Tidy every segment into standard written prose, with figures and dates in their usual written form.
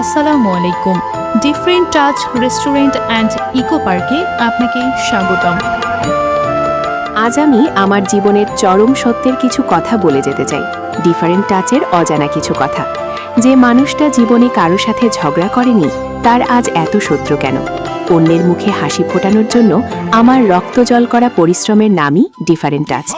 আসসালামু আলাইকুম। Different touch restaurant and eco পার্কে আপনাকে স্বাগতম। আজ আমি আমার জীবনের চরম সত্যের কিছু কথা বলে যেতে চাই। ডিফারেন্ট টাচের অজানা কিছু কথা। যে মানুষটা জীবনে কারো সাথে ঝগড়া করেনি, তার আজ এত শত্রু কেন? অন্যের মুখে হাসি ফোটানোর জন্য আমার রক্ত জল করা পরিশ্রমের নামই ডিফারেন্ট টাচ।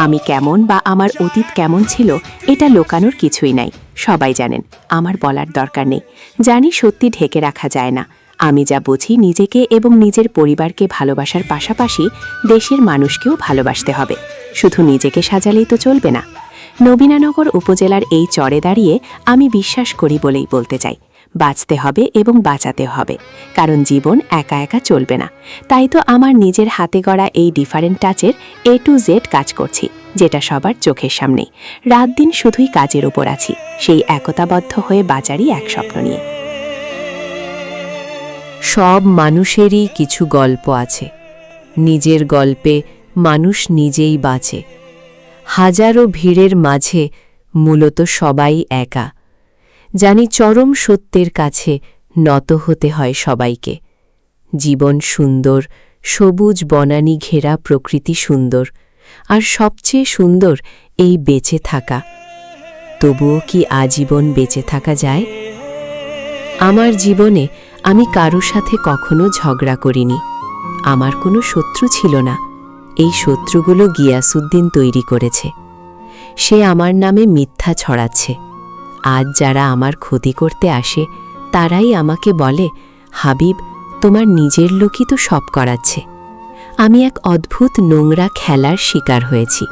আমি কেমন বা আমার অতীত কেমন ছিল এটা লোকানোর কিছুই নাই, সবাই জানেন। আমার বলার দরকার নেই। জানি সত্যি ঢেকে রাখা যায় না। আমি যা বুঝি, নিজেকে এবং নিজের পরিবারকে ভালোবাসার পাশাপাশি দেশের মানুষকেও ভালোবাসতে হবে। শুধু নিজেকে সাজালেই তো চলবে না। নবীনগর উপজেলার এই চরে দাঁড়িয়ে আমি বিশ্বাস করি বলেই বলতে চাই, বাঁচতে হবে এবং বাঁচাতে হবে, কারণ জীবন একা একা চলবে না। তাই তো আমার নিজের হাতে গড়া এই ডিফারেন্ট টাচের A to Z কাজ করছি, যেটা সবার চোখের সামনেই। রাত দিন শুধুই কাজের উপর আছি, সেই একতাবদ্ধ হয়ে বাঁচারই এক স্বপ্ন নিয়ে। সব মানুষেরই কিছু গল্প আছে। নিজের গল্পে মানুষ নিজেই বাঁচে। হাজারো ভিড়ের মাঝে মূলত সবাই একা। জানি চরম সত্যের কাছে নত হতে হয় সবাইকে। জীবন সুন্দর, সবুজ বনানী ঘেরা প্রকৃতি সুন্দর, আর সবচেয়ে সুন্দর এই বেঁচে থাকা। তবুও কি আজীবন বেঁচে থাকা যায়? আমার জীবনে আমি কারো সাথে কখনো ঝগড়া করিনি। আমার কোনো শত্রু ছিল না। এই শত্রুগুলো গিয়াসউদ্দিন তৈরি করেছে। সে আমার নামে মিথ্যা ছড়াচ্ছে। আজ যারা আমার ক্ষতি করতে আসে, তারাই আমাকে বলে, হাবিব, তোমার নিজের লোকই তো সব করাচ্ছে। আমি এক অদ্ভুত নোংরা খেলার শিকার হয়েছি।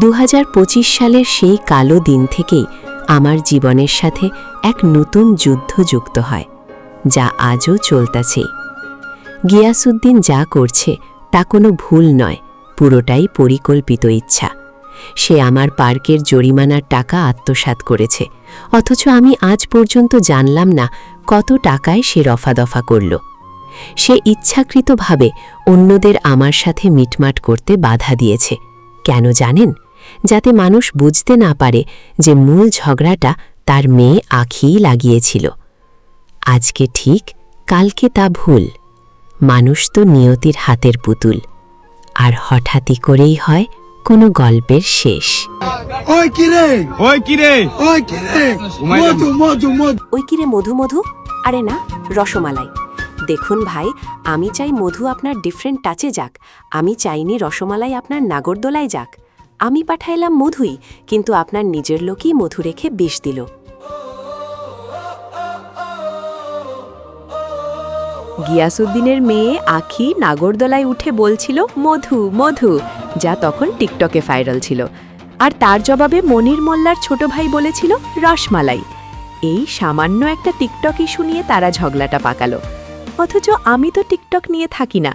2025 সালের সেই কালো দিন থেকেই আমার জীবনের সাথে এক নতুন যুদ্ধ যুক্ত হয়, যা আজও চলতেছেই। গিয়াসউদ্দিন যা করছে তা কোনো ভুল নয়, পুরোটাই পরিকল্পিত ইচ্ছা। সে আমার পার্কের জরিমানার টাকা আত্মসাৎ করেছে, অথচ আমি আজ পর্যন্ত জানলাম না কত টাকায় সে রফাদফা করল। সে ইচ্ছাকৃতভাবে অন্যদের আমার সাথে মিটমাট করতে বাধা দিয়েছে। কেন জানেন? যাতে মানুষ বুঝতে না পারে যে মূল ঝগড়াটা তার মেয়ে আখিই লাগিয়েছিল। আজকে ঠিক, কালকে তা ভুল। মানুষ তো নিয়তির হাতের পুতুল, আর হঠাৎই করেই হয় কোনো গল্পের শেষ। ওই কিরে মধু মধু, আরে না, রসমালাই। দেখুন ভাই, আমি চাই মধু আপনার ডিফারেন্ট টাচে যাক। আমি চাইনি রসমালাই আপনার নাগরদোলায় যাক। আমি পাঠাইলাম মধুই, কিন্তু আপনার নিজের লোকই মধু রেখে বিষ দিল। গিয়াসউদ্দিনের মেয়ে আখি নাগরদোলায় উঠে বলছিল মধু মধু, যা তখন টিকটকে ভাইরাল ছিল। আর তার জবাবে মনির মোল্লার ছোট ভাই বলেছিল রসমালাই। এই সামান্য একটা টিকটক ইস্যু নিয়ে তারা ঝগড়াটা পাকালো। অথচ আমি তো টিকটক নিয়ে থাকি না,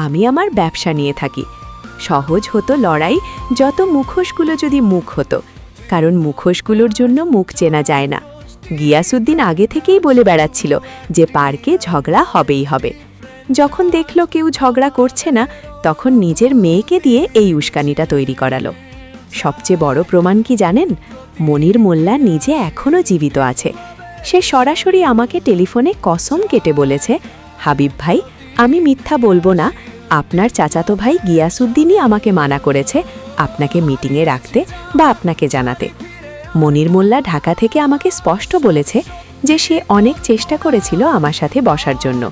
আমি আমার ব্যবসা নিয়ে থাকি। সহজ হতো লড়াই যত মুখোশগুলো যদি মুখ হতো, কারণ মুখোশগুলোর জন্য মুখ চেনা যায় না। গিয়াসউদ্দিন আগে থেকেই বলে বেড়াচ্ছিল যে পার্কে ঝগড়া হবেই হবে। যখন দেখল কেউ ঝগড়া করছে না, তখন নিজের মেয়েকে দিয়ে এই উস্কানিটা তৈরি করালো। সবচেয়ে বড় প্রমাণ কি জানেন? মনির মোল্লা নিজে এখনও জীবিত আছে। সে সরাসরি আমাকে টেলিফোনে কসম কেটে বলেছে, হাবিব ভাই, আমি মিথ্যা বলবো না, আপনার চাচাতো ভাই গিয়াসউদ্দিনই আমাকে মানা করেছে আপনাকে মিটিংয়ে রাখতে বা আপনাকে জানাতে। মনির মোল্লা ঢাকা থেকে আমাকে স্পষ্ট বলেছে যে সে অনেক চেষ্টা করেছিল আমার সাথে বসার জন্য,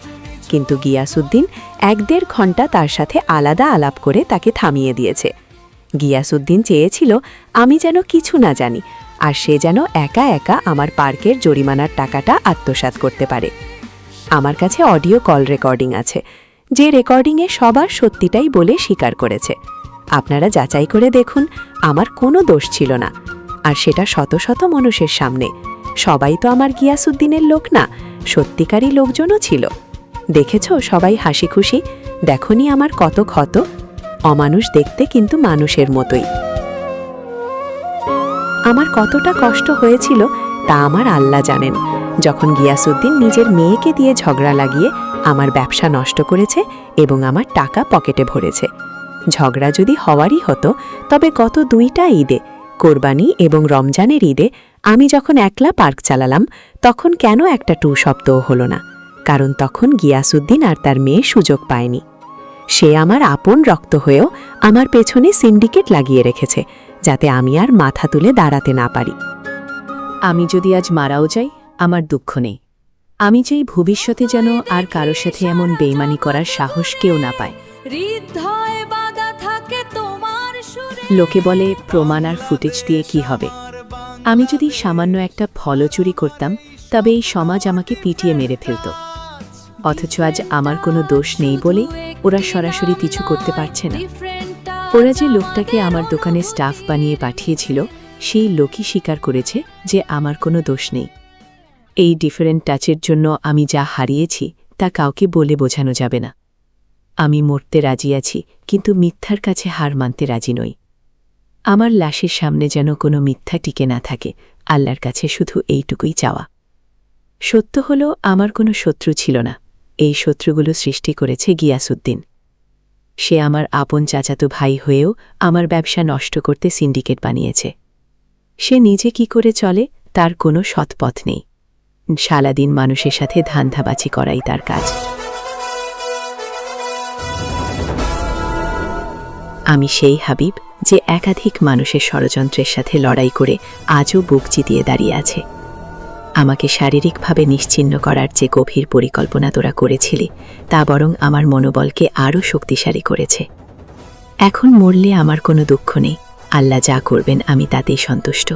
কিন্তু গিয়াসউদ্দিন 1-1.5 ঘন্টা তার সাথে আলাদা আলাপ করে তাকে থামিয়ে দিয়েছে। গিয়াসউদ্দিন চেয়েছিল আমি যেন কিছু না জানি, আর সে যেন একা একা আমার পার্কের জরিমানার টাকাটা আত্মসাৎ করতে পারে। আমার কাছে অডিও কল রেকর্ডিং আছে, যে রেকর্ডিংয়ে সবার সত্যিটাই বলে স্বীকার করেছে। আপনারা যাচাই করে দেখুন, আমার কোনো দোষ ছিল না, আর সেটা শত শত মানুষের সামনে। সবাই তো আমার গিয়াসউদ্দিনের লোক না, সত্যিকারই লোকজনও ছিল। দেখেছ সবাই হাসি খুশি? দেখনি আমার কত ক্ষত? অমানুষ দেখতে, কিন্তু মানুষের মতোই। আমার কতটা কষ্ট হয়েছিল তা আমার আল্লাহ জানেন, যখন গিয়াসউদ্দিন নিজের মেয়েকে দিয়ে ঝগড়া লাগিয়ে আমার ব্যবসা নষ্ট করেছে এবং আমার টাকা পকেটে ভরেছে। ঝগড়া যদি হওয়ারই হতো তবে গত 2টা ঈদে, কোরবানি এবং রমজানের ঈদে আমি যখন একলা পার্ক চালালাম তখন কেন একটা টু শব্দও হলো না? কারণ তখন গিয়াসউদ্দিন আর তার মেয়ে সুযোগ পায়নি। সে আমার আপন রক্ত হয়েও আমার পেছনে সিন্ডিকেট লাগিয়ে রেখেছে, যাতে আমি আর মাথা তুলে দাঁড়াতে না পারি। আমি যদি আজ মারাও যাই, আমার দুঃখ নেই। আমি চাই ভবিষ্যতে যেন আর কারোর সাথে এমন বেইমানি করার সাহস কেউ না পায়। লোকে বলে প্রমাণ আর ফুটেজ দিয়ে কি হবে? আমি যদি সামান্য একটা ফলও চুরি করতাম তবে এই সমাজ আমাকে পিটিয়ে মেরে ফেলত। অথচ আজ আমার কোনো দোষ নেই বলে ওরা সরাসরি কিছু করতে পারছে না। ওরা যে লোকটাকে আমার দোকানে স্টাফ বানিয়ে পাঠিয়েছিল সেই লোকই স্বীকার করেছে যে আমার কোনো দোষ নেই। এই ডিফারেন্ট টাচের জন্য আমি যা হারিয়েছি তা কাউকে বলে বোঝানো যাবে না। আমি মরতে রাজি আছি, কিন্তু মিথ্যার কাছে হার মানতে রাজি নই। আমার লাশের সামনে যেন কোনো মিথ্যা টিকে না থাকে, আল্লাহর কাছে শুধু এইটুকুই চাওয়া। সত্য হলো আমার কোনো শত্রু ছিল না, এই শত্রুগুলো সৃষ্টি করেছে গিয়াসউদ্দিন। সে আমার আপন চাচাতো ভাই হয়েও আমার ব্যবসা নষ্ট করতে সিন্ডিকেট বানিয়েছে। সে নিজে কি করে চলে তার কোনো সৎপথ নেই। সারাদিন মানুষের সাথে ধান্দাবাজি করাই তার কাজ। আমি সেই হাবিব যে একাধিক মানুষের ষড়যন্ত্রের সাথে লড়াই করে আজও বুক চিতিয়ে দাঁড়িয়ে আছে। আমাকে শারীরিকভাবে নিশ্চিহ্ন করার যে গভীর পরিকল্পনা তোরা করেছিলি তা বরং আমার মনোবলকে আরও শক্তিশালী করেছে। এখন মরলে আমার কোনো দুঃখ নেই, আল্লাহ যা করবেন আমি তাতেই সন্তুষ্ট।